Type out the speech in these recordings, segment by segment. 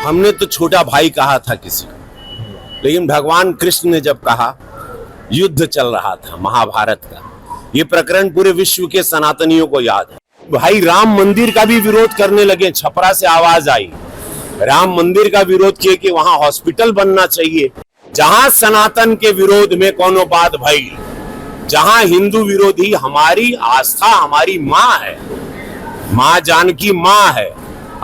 हमने तो छोटा भाई कहा था किसी को, लेकिन भगवान कृष्ण ने जब कहा, युद्ध चल रहा था महाभारत का, ये प्रकरण पूरे विश्व के सनातनियों को याद है। भाई राम मंदिर का भी विरोध करने लगे, छपरा से आवाज आई, राम मंदिर का विरोध किए कि वहां हॉस्पिटल बनना चाहिए। जहां सनातन के विरोध में कोनो बात भाई, जहां हिंदू विरोधी, हमारी आस्था हमारी माँ है, माँ जानकी माँ है।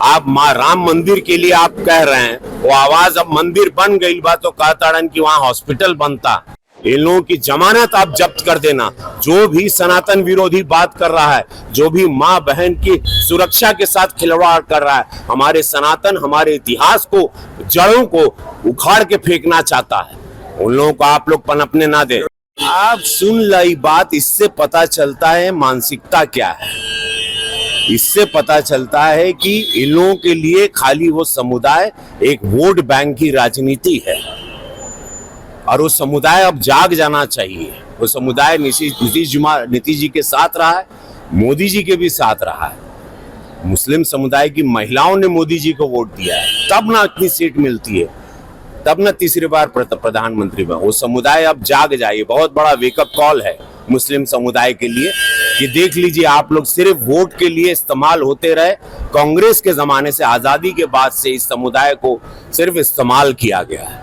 आप माँ राम मंदिर के लिए आप कह रहे हैं, वो आवाज अब मंदिर बन गई बा तो कहता कि वहां हॉस्पिटल बनता। इन लोगों की जमानत आप जब्त कर देना। जो भी सनातन विरोधी बात कर रहा है, जो भी माँ बहन की सुरक्षा के साथ खिलवाड़ कर रहा है, हमारे सनातन हमारे इतिहास को, जड़ों को उखाड़ के फेंकना चाहता है, उन लोगों को आप लोग पनपने ना दे। आप सुन लाई बात, इससे पता चलता है मानसिकता क्या है। इससे पता चलता है कि इन लोगों के लिए खाली वो समुदाय एक वोट बैंक की राजनीति है, और वो समुदाय अब जाग जाना चाहिए। वो समुदाय नीतीश जी के साथ रहा है, मोदी जी के भी साथ रहा है। मुस्लिम समुदाय की महिलाओं ने मोदी जी को वोट दिया है, तब ना इतनी सीट मिलती है, तब ना तीसरी बार प्रधानमंत्री बना। वो समुदाय अब जाग जाए। बहुत बड़ा वेकअप कॉल है मुस्लिम समुदाय के लिए कि देख लीजिए, आप लोग सिर्फ वोट के लिए इस्तेमाल होते रहे। कांग्रेस के जमाने से, आजादी के बाद से इस समुदाय को सिर्फ इस्तेमाल किया गया है,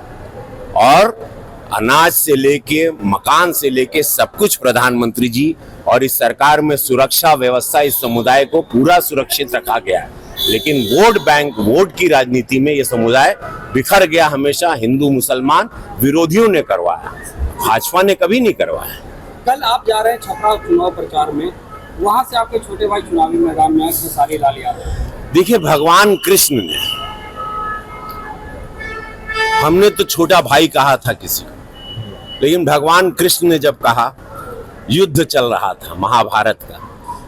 और अनाज से लेके मकान से लेके सब कुछ प्रधानमंत्री जी और इस सरकार में सुरक्षा व्यवस्था, इस समुदाय को पूरा सुरक्षित रखा गया है। लेकिन वोट बैंक, वोट की राजनीति में यह समुदाय बिखर गया। हमेशा हिंदू मुसलमान विरोधियों ने करवाया, भाजपा ने कभी नहीं करवाया। कल आप जा रहे हैं छपरा चुनाव प्रचार में, वहां से आपके छोटे भाई चुनावी मैदान में खेसारी लाल यादव। देखिए, भगवान कृष्ण ने, हमने तो छोटा भाई कहा था किसी को, लेकिन भगवान कृष्ण ने जब कहा, युद्ध चल रहा था महाभारत का,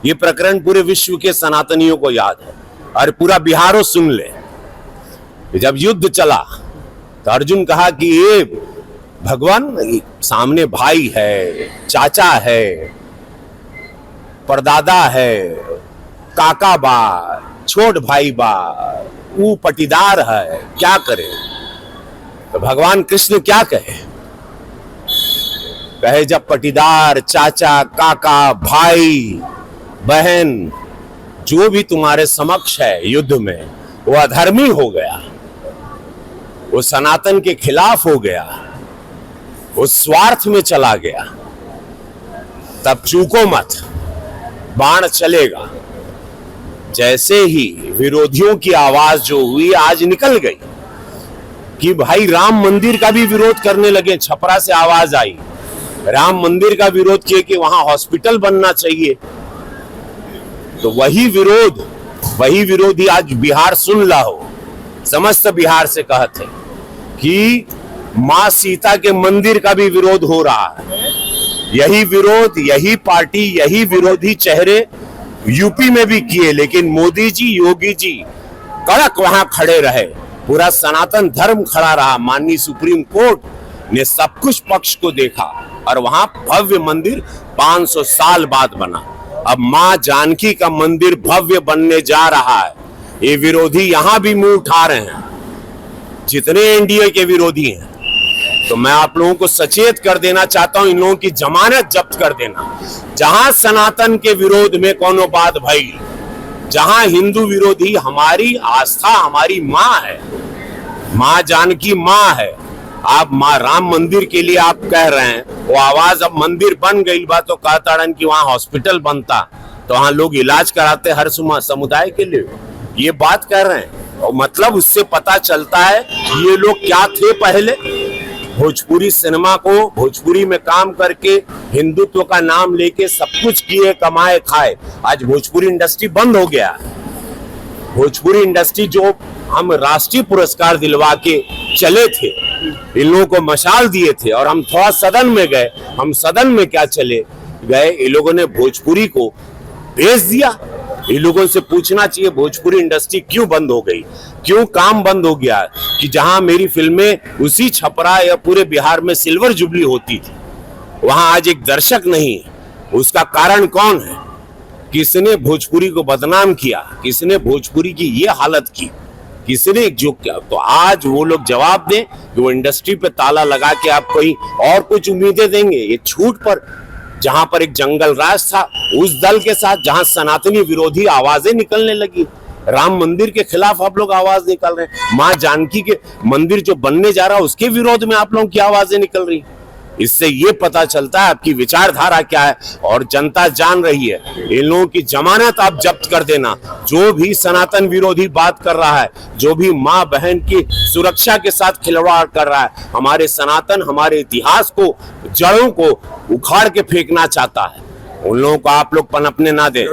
ये प्रकरण पूरे विश्व के सनातनियों को याद है, और पूरा बिहारो सुन ले। जब युद्ध चला तो अर्जुन कहा कि ये भगवान, सामने भाई है, चाचा है, परदादा है, काका बा, छोट भाई बा, वो पटीदार है, क्या करे। तो भगवान कृष्ण क्या कहे जब पटीदार, चाचा, काका, भाई, बहन जो भी तुम्हारे समक्ष है युद्ध में, वो अधर्मी हो गया, वो सनातन के खिलाफ हो गया, वो स्वार्थ में चला गया, तब चूको मत, बाण चलेगा। जैसे ही विरोधियों की आवाज जो हुई आज निकल गई कि भाई राम मंदिर का भी विरोध करने लगे, छपरा से आवाज आई, राम मंदिर का विरोध किए कि वहां हॉस्पिटल बनना चाहिए। तो वही विरोधी आज बिहार सुन ला हो, समस्त बिहार से कहते कि मां सीता के मंदिर का भी विरोध हो रहा है। यही विरोध, यही पार्टी, यही विरोधी चेहरे यूपी में भी किए, लेकिन मोदी जी, योगी जी कड़क वहां खड़े रहे, पूरा सनातन धर्म खड़ा रहा। माननीय सुप्रीम कोर्ट ने सब कुछ पक्ष को देखा, और वहां भव्य मंदिर 500 साल बाद बना। अब मां जानकी का मंदिर भव्य बनने जा रहा है। ये विरोधी यहां भी मुंह उठा रहे हैं, जितने एनडीए के विरोधी हैं। तो मैं आप लोगों को सचेत कर देना चाहता हूं, इन लोगों की जमानत जब्त कर देना। जहां सनातन के विरोध में कोनो बात भई, जहां हिंदू विरोधी, हमारी आस्था हमारी माँ है, माँ जानकी माँ है। आप माँ राम मंदिर के लिए आप कह रहे हैं, वो आवाज अब मंदिर बन गई बा तो कहता कि वहां हॉस्पिटल बनता, तो वहां लोग इलाज कराते हर समुदाय के लिए, ये बात कर रहे हैं। और मतलब उससे पता चलता है ये लोग क्या थे पहले। भोजपुरी सिनेमा को, भोजपुरी में काम करके, हिंदुत्व का नाम लेके सब कुछ किए, कमाए, खाए। आज भोजपुरी इंडस्ट्री बंद हो गया। भोजपुरी इंडस्ट्री जो हम राष्ट्रीय पुरस्कार दिलवा के चले थे, इन लोगों को मशाल दिए थे, और हम थोड़ा सदन में गए। हम सदन में क्या चले गए, इन लोगों ने भोजपुरी को बेच दिया। इन लोगों से पूछना चाहिए भोजपुरी इंडस्ट्री क्यों बंद हो गई, क्यों काम बंद हो गया। कि जहां मेरी फिल्में उसी छपरा या पूरे बिहार में सिल्वर जुबली होती थी, वहां आज एक दर्शक नहीं है। उसका कारण कौन है? किसने भोजपुरी को बदनाम किया, किसने भोजपुरी की ये हालत की किसी ने एकजुट किया, तो आज वो लोग जवाब दें कि वो इंडस्ट्री पे ताला लगा के आप कोई और कुछ उम्मीदें देंगे। ये छूट पर जहां पर एक जंगल राज था उस दल के साथ, जहां सनातनी विरोधी आवाजें निकलने लगी, राम मंदिर के खिलाफ आप लोग आवाज निकाल रहे हैं, मां जानकी के मंदिर जो बनने जा रहा है उसके विरोध में आप लोगों की आवाजें निकल रही। इससे ये पता चलता है आपकी विचारधारा क्या है, और जनता जान रही है। इन लोगों की जमानत आप जब्त कर देना। जो भी सनातन विरोधी बात कर रहा है, जो भी मां बहन की सुरक्षा के साथ खिलवाड़ कर रहा है, हमारे सनातन, हमारे इतिहास को, जड़ों को उखाड़ के फेंकना चाहता है, उन लोगों को आप लोग पनपने ना दें।